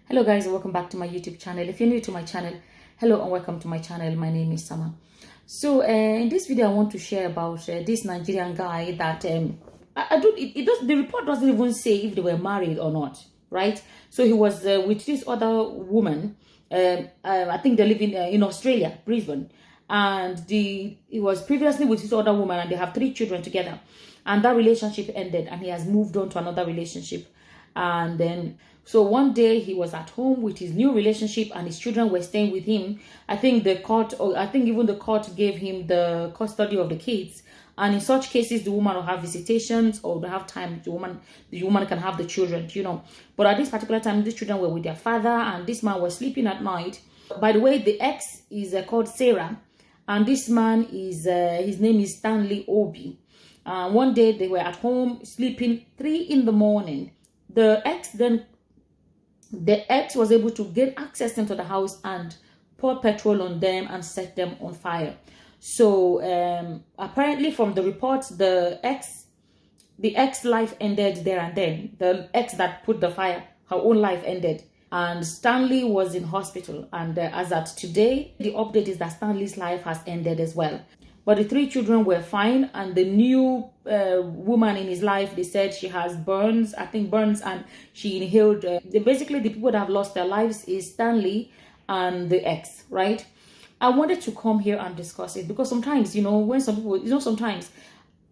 Hello guys, welcome back to my YouTube channel. If you're new to my channel, hello and welcome to my channel. My name is Sama. So in this video I want to share about this Nigerian guy that the report doesn't even say if they were married or not, right? So he was with this other woman. I think they live in Australia, Brisbane, and he was previously with this other woman, and they have 3 children together, and that relationship ended, and he has moved on to another relationship. And then so one day he was at home with his new relationship and his children were staying with him. I think the court, or I think even the court, gave him the custody of the kids. And in such cases, the woman will have visitations, or they have time. The woman can have the children, you know. But at this particular time, these children were with their father, and this man was sleeping at night. By the way, the ex is called Sarah, and this man is his name is Stanley Obi. One day they were at home sleeping 3 in the morning. The ex was able to get access into the house and pour petrol on them and set them on fire. So apparently from the reports, the ex life ended there and then. The ex that put the fire, her own life ended, and Stanley was in hospital. And as at today, the update is that Stanley's life has ended as well. But the 3 children were fine, and the new woman in his life, they said she has burns, and she inhaled. Basically, the people that have lost their lives is Stanley and the ex, right? I wanted to come here and discuss it because sometimes, when some people, sometimes,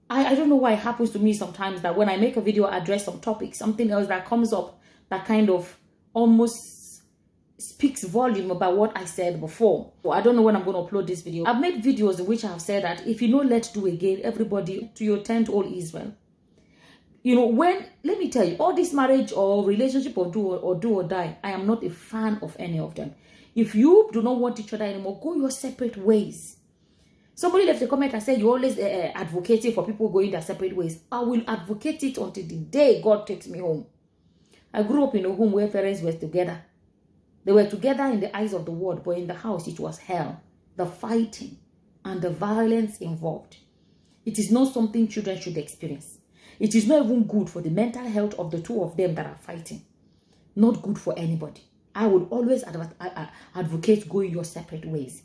I don't know why it happens to me sometimes that when I make a video, address some topic, something else that comes up that kind of almost speaks volume about what I said before. So I don't know when I'm going to upload this video. I've made videos in which I have said that if you know, let's do again, everybody to your tent, all Israel. Let me tell you, all this marriage or relationship or do or die, I am not a fan of any of them. If you do not want each other anymore, go your separate ways. Somebody left a comment and said you always advocating for people going their separate ways. I will advocate it until the day God takes me home. I grew up in a home where parents were together. They were together in the eyes of the world, but in the house, it was hell. The fighting and the violence involved. It is not something children should experience. It is not even good for the mental health of the 2 of them that are fighting. Not good for anybody. I would always advocate going your separate ways.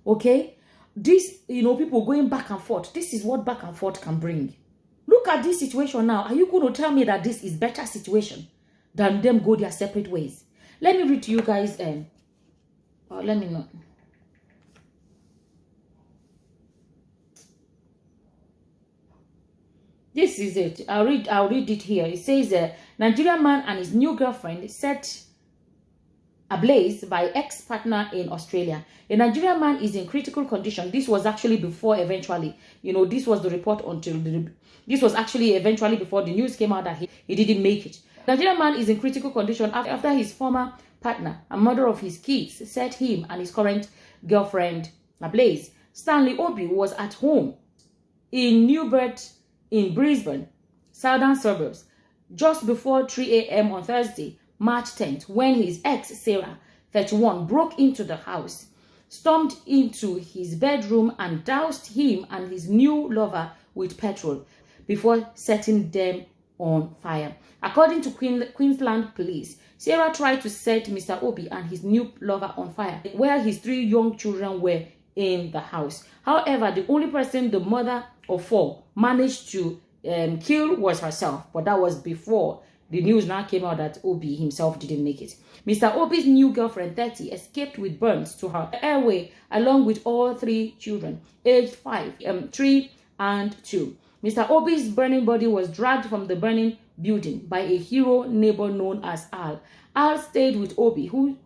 Okay? This, people going back and forth. This is what back and forth can bring. Look at this situation now. Are you going to tell me that this is better situation than them go their separate ways? Let me read to you guys. Let me know. This is it. I'll read it here. It says, Nigerian man and his new girlfriend set ablaze by ex-partner in Australia. A Nigerian man is in critical condition. This was actually before eventually, this was the report this was actually eventually before the news came out that he didn't make it. Nigerian man is in critical condition after his former partner and mother of his kids set him and his current girlfriend ablaze. Stanley Obi was at home in Newbert in Brisbane, southern suburbs, just before 3 a.m. on Thursday, March 10th, when his ex, Sarah, 31, broke into the house, stormed into his bedroom and doused him and his new lover with petrol before setting them on fire. According to Queensland police, Sarah tried to set Mr. Obi and his new lover on fire, where his 3 young children were in the house. However, the only person, the mother of 4, managed to kill was herself, but that was before the news now came out that Obi himself didn't make it. Mr. Obi's new girlfriend, 30, escaped with burns to her airway along with all 3 children, aged 5, 3, and 2. Mr. Obi's burning body was dragged from the burning building by a hero neighbor known as Al. Al stayed with Obi, who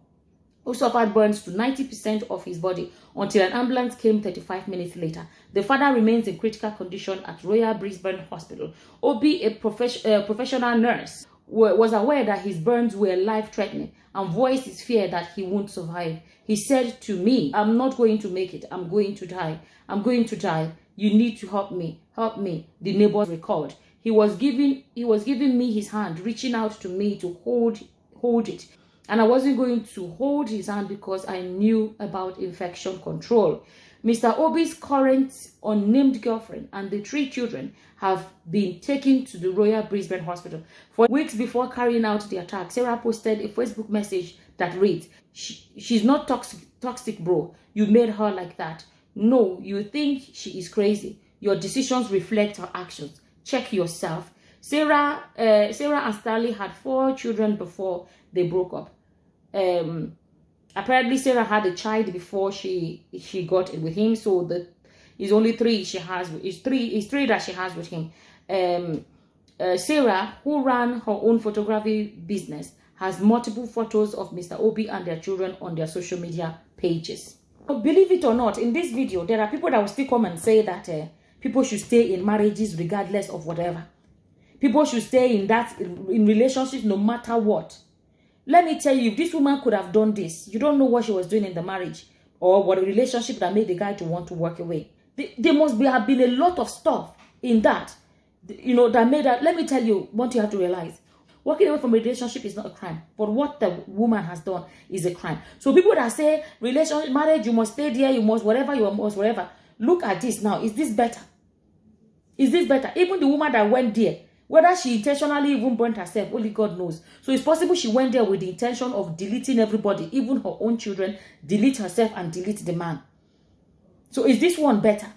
suffered burns to 90% of his body until an ambulance came 35 minutes later. The father remains in critical condition at Royal Brisbane Hospital. Obi, a professional nurse, was aware that his burns were life-threatening and voiced his fear that he won't survive. He said to me, "I'm not going to make it. I'm going to die. I'm going to die. You need to help me. Help me," the neighbors recalled. He was giving me his hand, reaching out to me to hold it. And I wasn't going to hold his hand because I knew about infection control. Mr. Obi's current unnamed girlfriend and the 3 children have been taken to the Royal Brisbane Hospital. For weeks before carrying out the attack, Sarah posted a Facebook message that reads, she's not toxic, bro. You made her like that. No, you think she is crazy. Your decisions reflect her actions. Check yourself. Sarah and Stanley had 4 children before they broke up. Apparently Sarah had a child before she got in with him, so it's only 3 she has. It's three that she has with him. Sarah, who ran her own photography business, has multiple photos of Mr. Obi and their children on their social media pages. But believe it or not, in this video, there are people that will still come and say that people should stay in marriages regardless of whatever. People should stay in relationships no matter what. Let me tell you, if this woman could have done this, you don't know what she was doing in the marriage or what a relationship that made the guy to want to walk away. There must have been a lot of stuff in that, that made that. Let me tell you, what you have to realize. Walking away from a relationship is not a crime, but what the woman has done is a crime. So people that say, marriage, you must stay there, you must whatever, you must whatever. Look at this now. Is this better? Is this better? Even the woman that went there, whether she intentionally even burnt herself, only God knows. So it's possible she went there with the intention of deleting everybody, even her own children, delete herself and delete the man. So is this one better?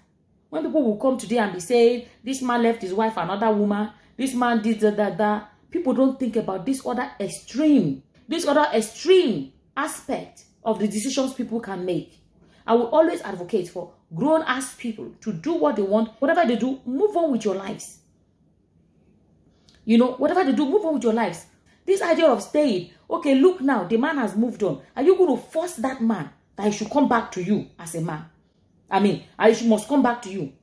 When people will come today and be saying, this man left his wife another woman, this man did that, people don't think about this other extreme aspect of the decisions people can make. I will always advocate for grown-ass people to do what they want. Whatever they do, move on with your lives. Whatever they do, move on with your lives. This idea of staying, okay, look now, the man has moved on. Are you going to force that man that he should come back to you as a man? He must come back to you.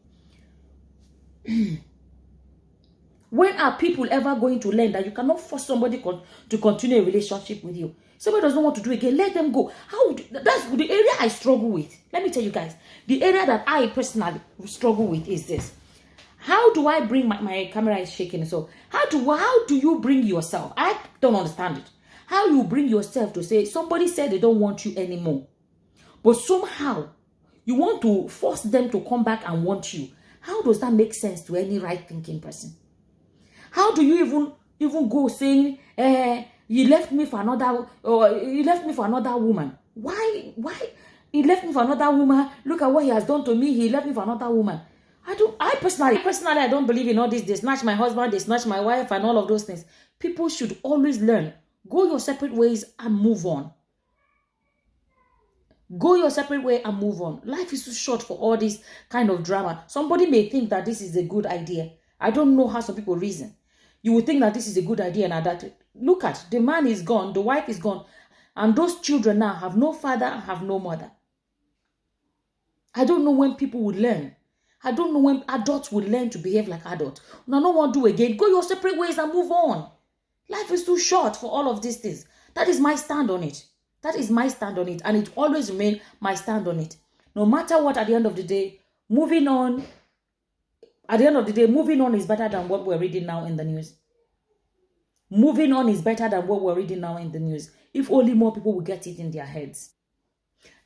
When are people ever going to learn that you cannot force somebody to continue a relationship with you? Somebody does not want to do it again, let them go. That's the area I struggle with. Let me tell you guys, the area that I personally struggle with is this. How do I bring my camera is shaking? So how do you bring yourself? I don't understand it. How you bring yourself to say somebody said they don't want you anymore, but somehow you want to force them to come back and want you. How does that make sense to any right thinking person? How do you even go saying, you left me for another, or you left me for another woman? Why? He left me for another woman. Look at what he has done to me. He left me for another woman. I personally, I don't believe in all this. They snatch my husband, they snatch my wife, and all of those things. People should always learn. Go your separate ways and move on. Go your separate way and move on. Life is too short for all this kind of drama. Somebody may think that this is a good idea. I don't know how some people reason. You would think that this is a good idea and that. Look at, the man is gone, the wife is gone, and those children now have no father and have no mother. I don't know when people would learn. I don't know when adults will learn to behave like adults. No one do again. Go your separate ways and move on. Life is too short for all of these things. That is my stand on it. That is my stand on it. And it always remain my stand on it. No matter what, at the end of the day, moving on. At the end of the day, moving on is better than what we're reading now in the news. Moving on is better than what we're reading now in the news. If only more people will get it in their heads.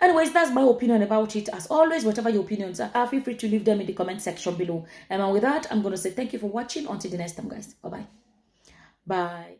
Anyways, that's my opinion about it. As always, whatever your opinions are, feel free to leave them in the comment section below. And with that, I'm going to say thank you for watching. Until the next time, guys. Bye-bye. Bye.